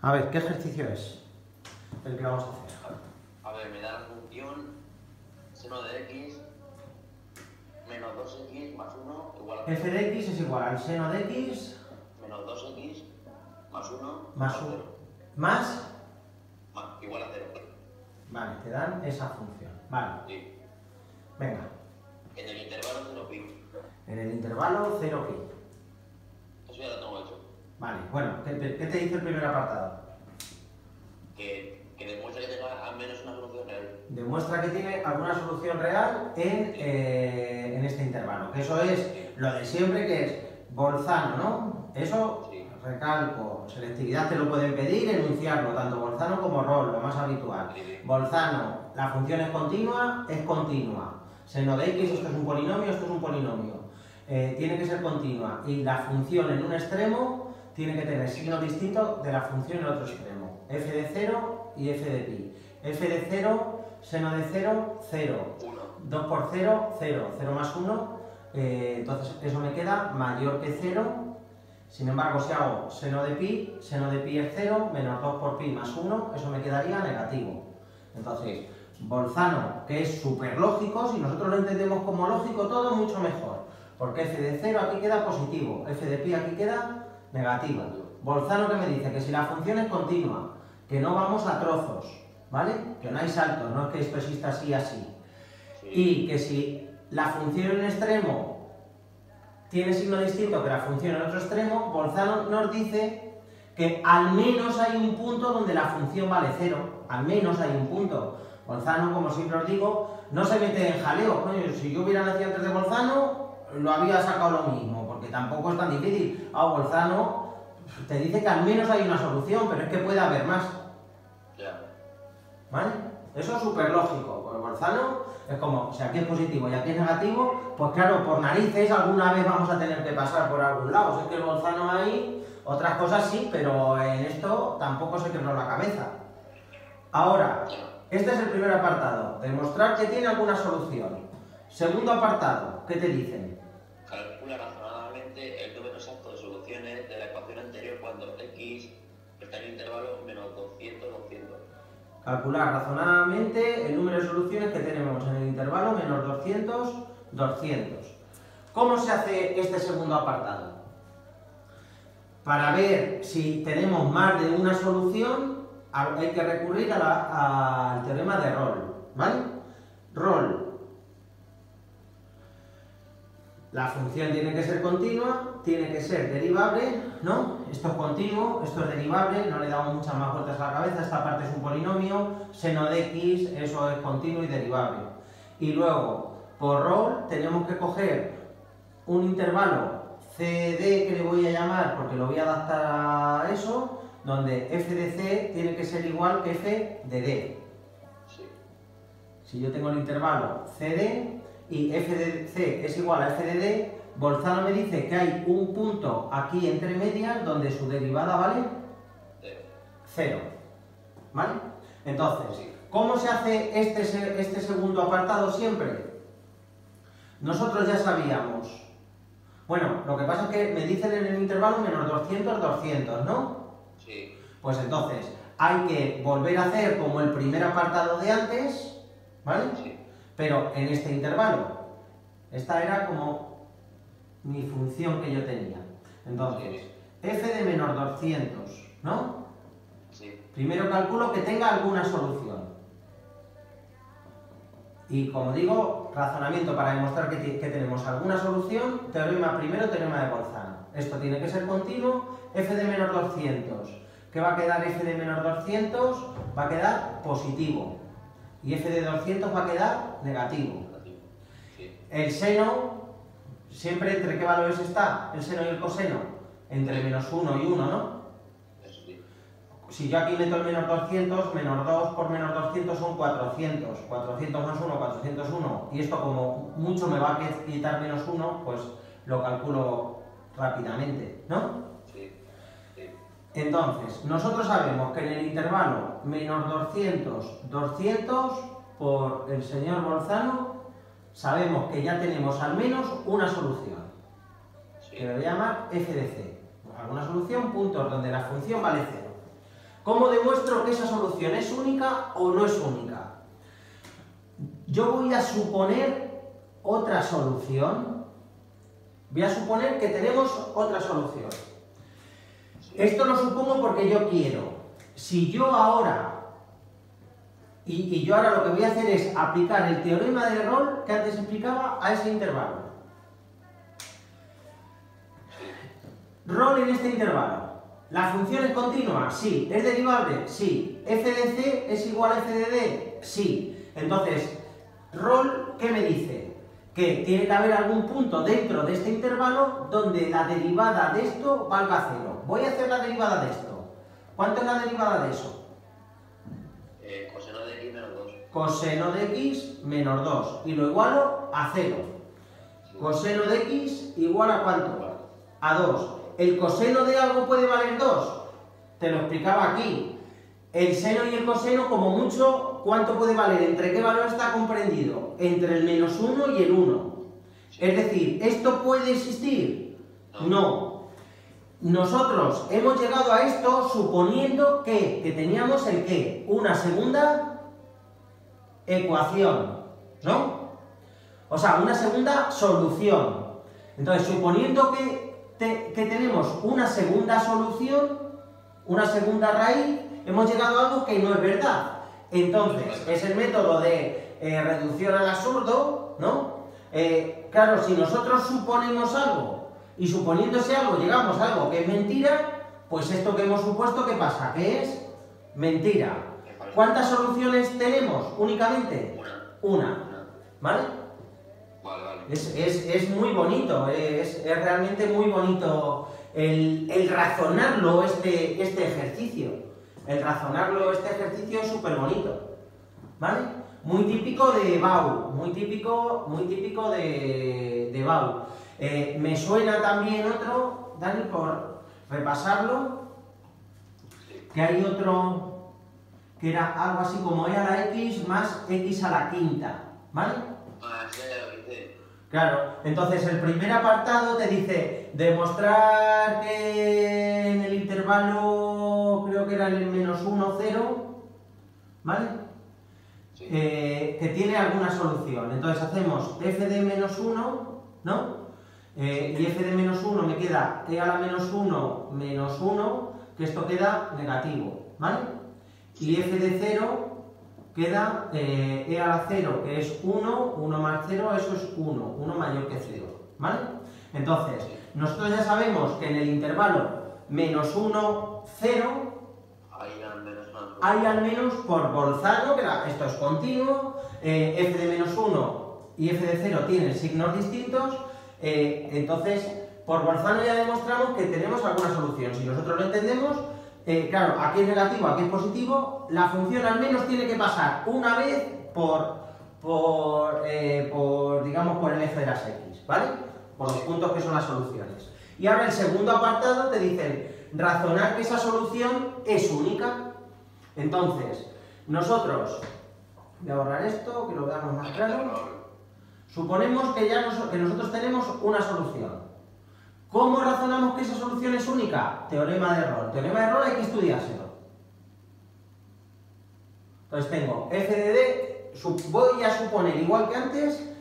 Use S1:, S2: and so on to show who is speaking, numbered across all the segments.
S1: A ver, ¿qué ejercicio es el que vamos a hacer?
S2: A ver, me da la función seno de x menos 2x más 1 igual a 0.
S1: F de x es igual al seno de x
S2: Menos 2x más 1
S1: más 1 más...
S2: igual a 0.
S1: Vale, te dan esa función. Vale,
S2: Sí.
S1: venga.
S2: En el intervalo 0pi.
S1: En el intervalo 0pi.
S2: Eso ya lo tengo hecho.
S1: Vale, bueno, ¿qué te dice el primer apartado?
S2: Que demuestra que tenga al menos una solución real.
S1: Demuestra que tiene alguna solución real en este intervalo. Que eso es lo de siempre, que es Bolzano, ¿no? Eso,
S2: Sí.
S1: recalco, selectividad te lo pueden pedir, enunciarlo, tanto Bolzano como Rolle, lo más habitual.
S2: Sí.
S1: Bolzano, la función es continua. Seno de x, esto es un polinomio, esto es un polinomio. Tiene que ser continua. Y la función en un extremo tiene que tener signo distinto de la función en el otro extremo. F de 0 y f de pi. F de 0, seno de 0, 0.
S2: 1.
S1: 2 por 0, 0. 0 más 1, entonces eso me queda mayor que 0. Sin embargo, si hago seno de pi es 0, menos 2 por pi más 1, eso me quedaría negativo. Entonces, Bolzano, que es súper lógico, si nosotros lo entendemos como lógico todo, mucho mejor. Porque f de 0 aquí queda positivo, f de pi aquí queda negativo. Bolzano, que me dice que si la función es continua, que no vamos a trozos, ¿vale? Que no hay saltos, no es que esto exista así y así.
S2: Sí.
S1: Y que si la función en un extremo tiene signo distinto que la función en otro extremo, Bolzano nos dice que al menos hay un punto donde la función vale 0. Al menos hay un punto. Bolzano, como siempre os digo, no se mete en jaleo. Coño, si yo hubiera nacido antes de Bolzano, lo había sacado lo mismo, porque tampoco es tan difícil. Bolzano te dice que al menos hay una solución, pero es que puede haber más.
S2: Ya.
S1: ¿Vale? Eso es súper lógico. Pues Bolzano es como, si aquí es positivo y aquí es negativo, pues claro, por narices alguna vez vamos a tener que pasar por algún lado. Si es que el Bolzano ahí, otras cosas sí, pero en esto tampoco se quebró la cabeza. Ahora, este es el primer apartado, demostrar que tiene alguna solución. Segundo apartado, ¿qué te dicen?
S2: Calcula razonadamente el número exacto de soluciones de la ecuación anterior cuando x está en el intervalo menos 200, 200.
S1: Calcular razonadamente el número de soluciones que tenemos en el intervalo menos 200, 200. ¿Cómo se hace este segundo apartado? Para ver si tenemos más de una solución, hay que recurrir al teorema de Rolle, ¿vale? Rolle. La función tiene que ser continua, tiene que ser derivable, ¿no? Esto es continuo, esto es derivable, no le damos muchas más vueltas a la cabeza, esta parte es un polinomio, seno de x, eso es continuo y derivable. Y luego, por Rolle, tenemos que coger un intervalo CD, que le voy a llamar, porque lo voy a adaptar a eso, donde f de c tiene que ser igual que f de d.
S2: Sí.
S1: Si yo tengo el intervalo CD y f de c es igual a f de d, Bolzano me dice que hay un punto aquí entre medias donde su derivada vale 0. ¿Vale? Entonces, ¿cómo se hace este segundo apartado siempre? Nosotros ya sabíamos. Bueno, lo que pasa es que me dicen en el intervalo menos 200, 200, ¿no?
S2: Sí.
S1: Pues entonces, hay que volver a hacer como el primer apartado de antes, ¿vale?
S2: Sí.
S1: Pero en este intervalo. Esta era como mi función que yo tenía. Entonces, f de menos 200, ¿no?
S2: Sí.
S1: Primero calculo que tenga alguna solución. Y como digo, razonamiento para demostrar que tenemos alguna solución, primero teorema de Bolzano. Esto tiene que ser continuo, f de menos 200. ¿Qué va a quedar f de menos 200? Va a quedar positivo. Y f de 200 va a quedar negativo.
S2: Sí.
S1: El seno, siempre ¿entre qué valores está? El seno y el coseno. Entre menos 1 y 1, ¿no?
S2: Eso sí.
S1: Si yo aquí meto el menos 200, menos 2 por menos 200 son 400. 400 más 1, 401. Y esto como mucho me va a quitar menos 1, pues lo calculo rápidamente, ¿no?
S2: Sí. Sí.
S1: Entonces, nosotros sabemos que en el intervalo menos 200, 200, por el señor Bolzano, sabemos que ya tenemos al menos una solución.
S2: Sí.
S1: Que le voy a llamar f de c. Alguna solución, puntos donde la función vale 0. ¿Cómo demuestro que esa solución es única o no es única? Yo voy a suponer otra solución. Voy a suponer que tenemos otra solución. Esto lo supongo porque yo quiero. Si yo ahora... Y yo ahora lo que voy a hacer es aplicar el teorema de Rolle que antes explicaba a ese intervalo. Rolle en este intervalo. ¿La función es continua? Sí. ¿Es derivable? Sí. ¿F de C es igual a F de D? Sí. Entonces, Rolle, ¿qué me dice? Que tiene que haber algún punto dentro de este intervalo donde la derivada de esto valga 0. Voy a hacer la derivada de esto. ¿Cuánto es la derivada de eso?
S2: Coseno de x menos 2.
S1: Coseno de x menos 2. Y lo igualo a 0. Coseno de x igual a ¿cuánto? A 2. ¿El coseno de algo puede valer 2? Te lo explicaba aquí. El seno y el coseno, como mucho, ¿cuánto puede valer? ¿Entre qué valor está comprendido? Entre el menos 1 y el 1. Es decir, ¿esto puede existir? No. Nosotros hemos llegado a esto suponiendo que teníamos el ¿qué? Una segunda ecuación, ¿no? O sea, una segunda solución. Entonces, suponiendo que tenemos una segunda solución, una segunda raíz, hemos llegado a algo que no es verdad. Entonces, es el método de reducción al absurdo, ¿no? Claro, si nosotros suponemos algo y suponiéndose algo llegamos a algo que es mentira, pues esto que hemos supuesto, ¿qué pasa? Que es mentira. ¿Cuántas soluciones tenemos únicamente? Una. ¿Vale? Es muy bonito, es realmente muy bonito el razonarlo este ejercicio. El razonarlo este ejercicio es súper bonito. ¿Vale? Muy típico de Bau, muy típico de Bau. Me suena también otro, Dani, por repasarlo, que hay otro que era algo así como e a la x más x a la quinta, ¿vale?
S2: Sí, lo dice.
S1: Claro, entonces el primer apartado te dice demostrar que en el intervalo, creo que era el menos 1, 0, ¿vale? Sí. Que tiene alguna solución. Entonces hacemos f de menos 1, ¿no? Y f de menos 1 me queda e a la menos 1 menos 1, que esto queda negativo, ¿vale? Y f de 0 queda e a la 0, que es 1, 1 más 0, eso es 1, 1 mayor que 0, ¿vale? Entonces, nosotros ya sabemos que en el intervalo menos 1, 0, hay al menos por Bolzano, que esto es continuo, f de menos 1 y f de 0 tienen signos distintos, entonces, por Bolzano ya demostramos que tenemos alguna solución. Si nosotros lo entendemos, claro, aquí es negativo, aquí es positivo, la función al menos tiene que pasar una vez digamos, por el eje de las x, ¿vale? Por los puntos que son las soluciones. Y ahora el segundo apartado te dice razonar que esa solución es única. Entonces, nosotros, voy a borrar esto, que lo veamos más claro. Suponemos que nosotros tenemos una solución. ¿Cómo razonamos que esa solución es única? Teorema de Rolle. Teorema de Rolle hay que estudiárselo. Entonces tengo f de d, voy a suponer, igual que antes,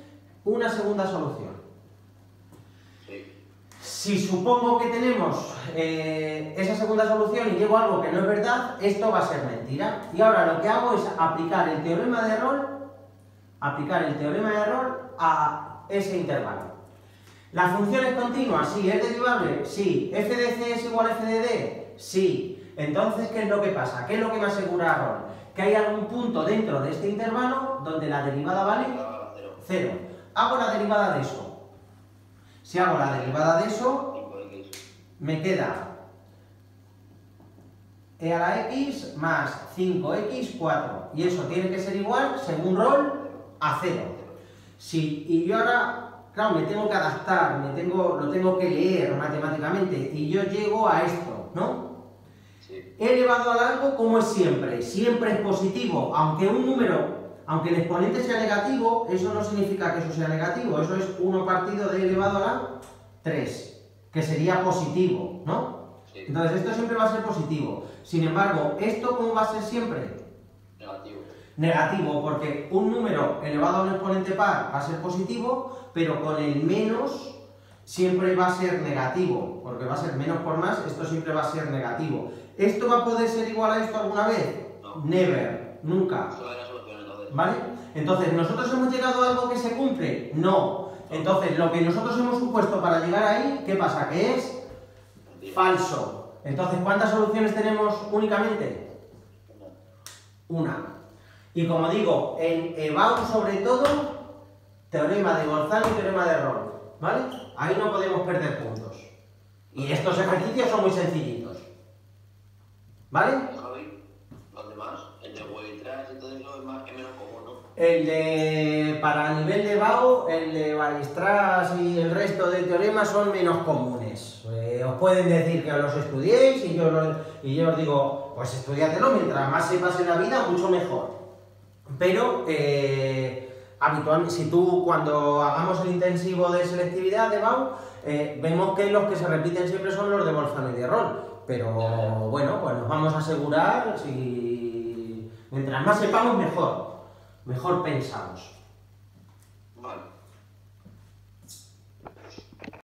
S1: una segunda solución. Si supongo que tenemos esa segunda solución y llego a algo que no es verdad, esto va a ser mentira. Y ahora lo que hago es aplicar el teorema de Rolle, a ese intervalo. ¿La función es continua? Sí. ¿Es derivable? Sí. ¿F de C es igual a F de D? Sí. Entonces, ¿qué es lo que pasa? ¿Qué es lo que me asegura Rolle? Que hay algún punto dentro de este intervalo donde la derivada vale 0. Hago la derivada de eso. Si hago la derivada de eso, me queda e a la x más 5x4. Y eso tiene que ser igual, según Rolle, a 0. Y yo ahora, claro, me tengo que adaptar, lo tengo que leer matemáticamente, y yo llego a esto, ¿no? Sí. He elevado al algo como es siempre es positivo, aunque el exponente sea negativo, eso no significa que eso sea negativo, eso es 1 partido de elevado a la 3, que sería positivo, ¿no?
S2: Sí.
S1: Entonces esto siempre va a ser positivo. Sin embargo, ¿esto cómo va a ser siempre?
S2: Negativo.
S1: Negativo, porque un número elevado a un exponente par va a ser positivo, pero con el menos siempre va a ser negativo, porque va a ser menos por más, esto siempre va a ser negativo. ¿Esto va a poder ser igual a esto alguna vez?
S2: No.
S1: Never, nunca.
S2: Solo hay una solución entonces.
S1: ¿Vale? Entonces, ¿nosotros hemos llegado a algo que se cumple? No. Entonces, lo que nosotros hemos supuesto para llegar ahí, ¿qué pasa? Que es
S2: Mentira.
S1: falso. Entonces, ¿cuántas soluciones tenemos únicamente? Una. Y como digo, en EBAU sobre todo, teorema de Bolzano y teorema de Rolle, ¿vale? Ahí no podemos perder puntos. Y estos ejercicios son muy sencillitos. ¿Vale?
S2: Javi, los demás, el de Weierstrass y todo eso es menos común, ¿no?
S1: El de, para nivel de EBAU, el de Weierstrass y el resto de teoremas son menos comunes. Os pueden decir que los estudiéis y yo os digo, pues estudiátelo, mientras más sepas en la vida, mucho mejor. Pero, habitualmente, si tú cuando hagamos el intensivo de selectividad de EBAU, vemos que los que se repiten siempre son los de Bolzano y de Rolle. Pero bueno, pues nos vamos a asegurar, si mientras más sepamos mejor, mejor pensamos.
S2: Vale.